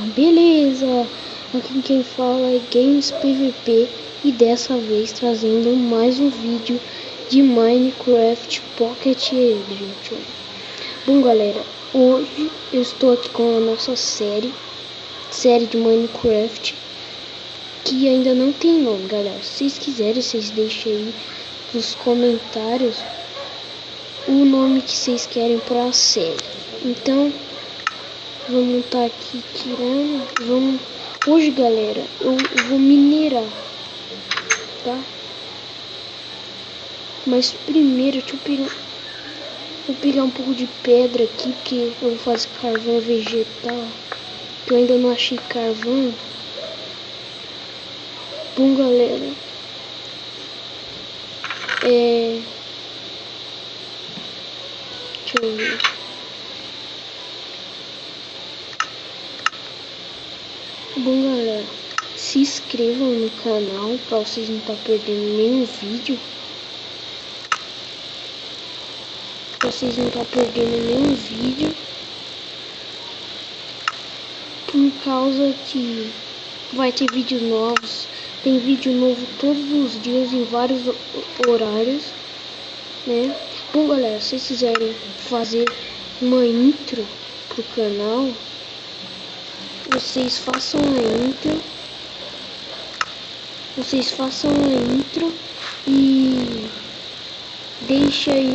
beleza? Aqui quem fala é Games PVP e dessa vez trazendo mais um vídeo de Minecraft Pocket Edition. Bom galera, hoje eu estou aqui com a nossa série de Minecraft que ainda não tem nome, galera. Se vocês quiserem, vocês deixem aí nos comentários o nome que vocês querem para a série. Então vamos estar aqui tirando. Hoje, galera, eu vou minerar, tá? Mas primeiro, vou pegar um pouco de pedra aqui, porque eu vou fazer carvão vegetal, que eu ainda não achei carvão. Bom, galera, deixa eu ver. Bom galera, se inscrevam no canal para vocês não estar perdendo nenhum vídeo. Por causa que vai ter vídeos novos. Tem vídeo novo todos os dias em vários horários, né? Bom galera, se vocês quiserem fazer uma intro pro canal, vocês façam a intro e deixa aí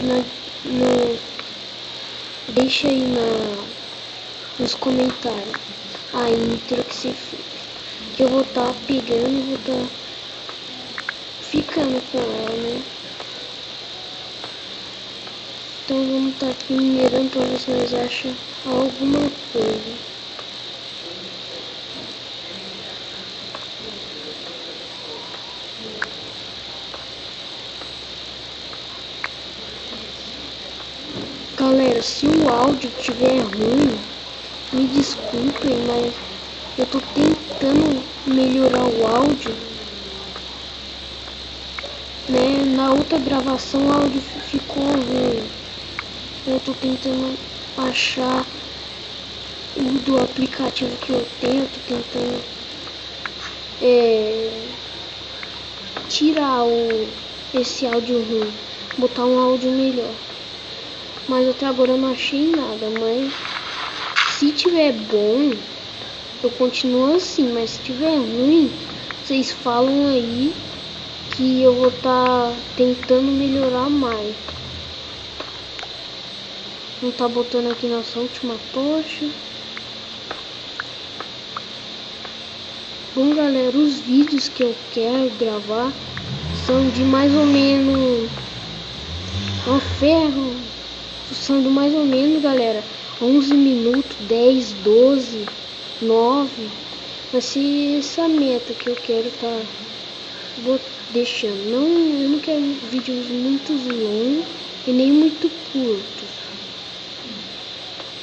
nos comentários a intro que você fez, que eu vou estar pegando e vou estar ficando com ela, né? Então vamos estar aqui minerando para ver se nós achamos alguma coisa. Galera, se o áudio estiver ruim, me desculpem, mas eu tô tentando melhorar o áudio, né? Na outra gravação o áudio ficou ruim. Eu tô tentando achar o do aplicativo que eu tenho, tô tentando tirar esse áudio ruim, botar um áudio melhor. Mas até agora eu não achei nada, mas se tiver bom, eu continuo assim, mas se tiver ruim, vocês falam aí que eu vou estar tentando melhorar mais. Não tá botando aqui nossa última tocha. Bom galera, os vídeos que eu quero gravar são de mais ou menos são de mais ou menos, galera, 11 minutos, 10, 12, 9. Vai ser essa meta que eu quero vou deixando. Eu não quero vídeos muito longos e nem muito curtos.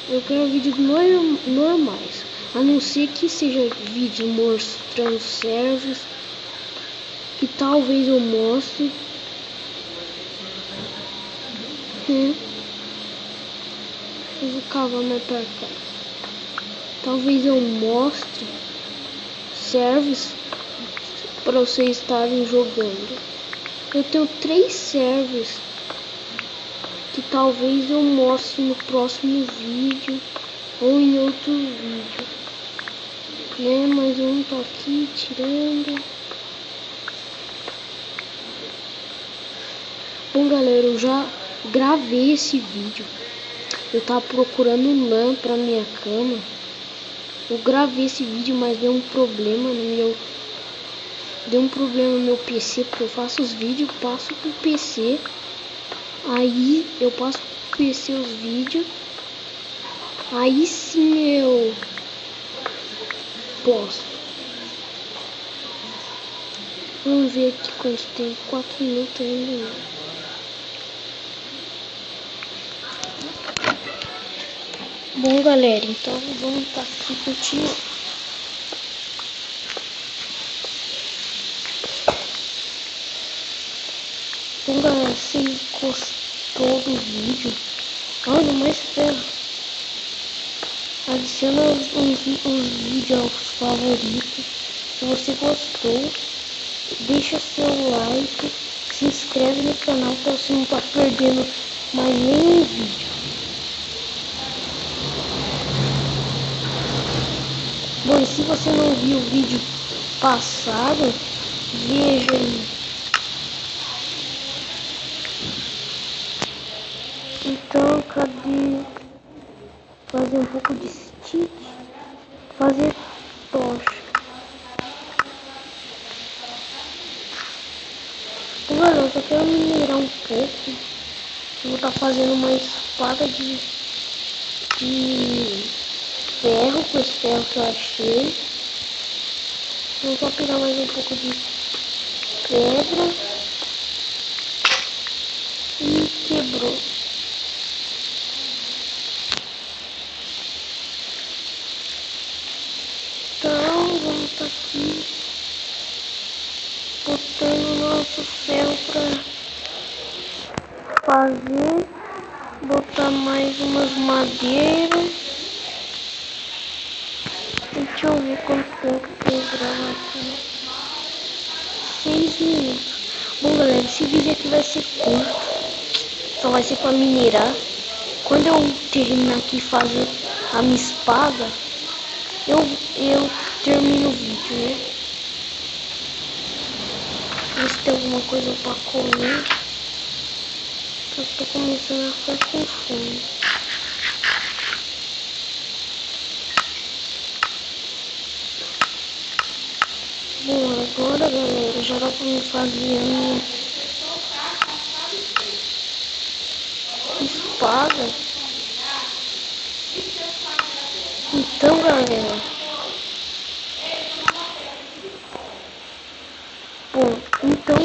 Eu quero vídeos normais, a não ser que seja vídeo mostrando servers, que talvez eu mostre. Eu vou cavar mais pra cá. Talvez eu mostre servers para vocês estarem jogando. Eu tenho 3 servers que talvez eu mostre no próximo vídeo ou em outro vídeo, né? Mas eu não tô aqui tirando. Bom galera, eu já gravei esse vídeo. Eu tava procurando lã pra minha cama. Eu gravei esse vídeo, mas deu um problema no meu PC, porque eu faço os vídeos, passo pro PC. Aí eu passo pro PC os vídeos. Aí sim eu posso. Vamos ver aqui quanto tem. 4 minutos ainda não. Bom galera, então vamos estar aqui continuando. Bom galera, se gostou do vídeo, olha mais ferro. Adiciona os vídeos aos favoritos. Se você gostou, deixa seu like, se inscreve no canal para você não estar perdendo mais nenhum vídeo. Bom, e se você não viu o vídeo passado, veja aí. Então, cadê? Fazer um pouco de stick, fazer tocha. Galera, eu só quero minerar um pouco. Eu vou estar fazendo uma espada de ferro, com esse ferro que eu achei. Vou só pegar mais um pouco de pedra. E quebrou. Então, vamos estar aqui botando nosso ferro para fazer. Botar mais umas madeiras. Deixa eu ver quanto tempo que eu gravo aqui. 6 minutos. Bom, galera, esse vídeo aqui vai ser curto. Só vai ser para minerar. Quando eu terminar aqui fazer a minha espada, eu termino o vídeo, né? Ver se tem alguma coisa para comer. Eu tô começando a ficar com fome. Bom, agora, galera, já dá pra me fazer a minha espada. Então,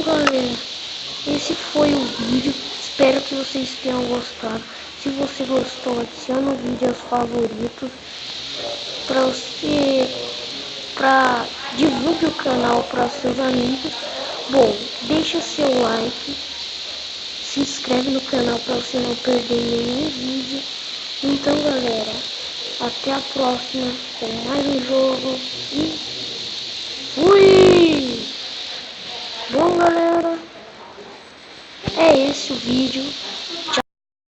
galera, esse foi o vídeo. Espero que vocês tenham gostado. Se você gostou, adiciona o vídeo aos favoritos. Divulgue o canal para seus amigos. Bom, deixa seu like. Se inscreve no canal para você não perder nenhum vídeo. Então, galera, até a próxima com mais um jogo e fui! Bom, galera, é esse o vídeo.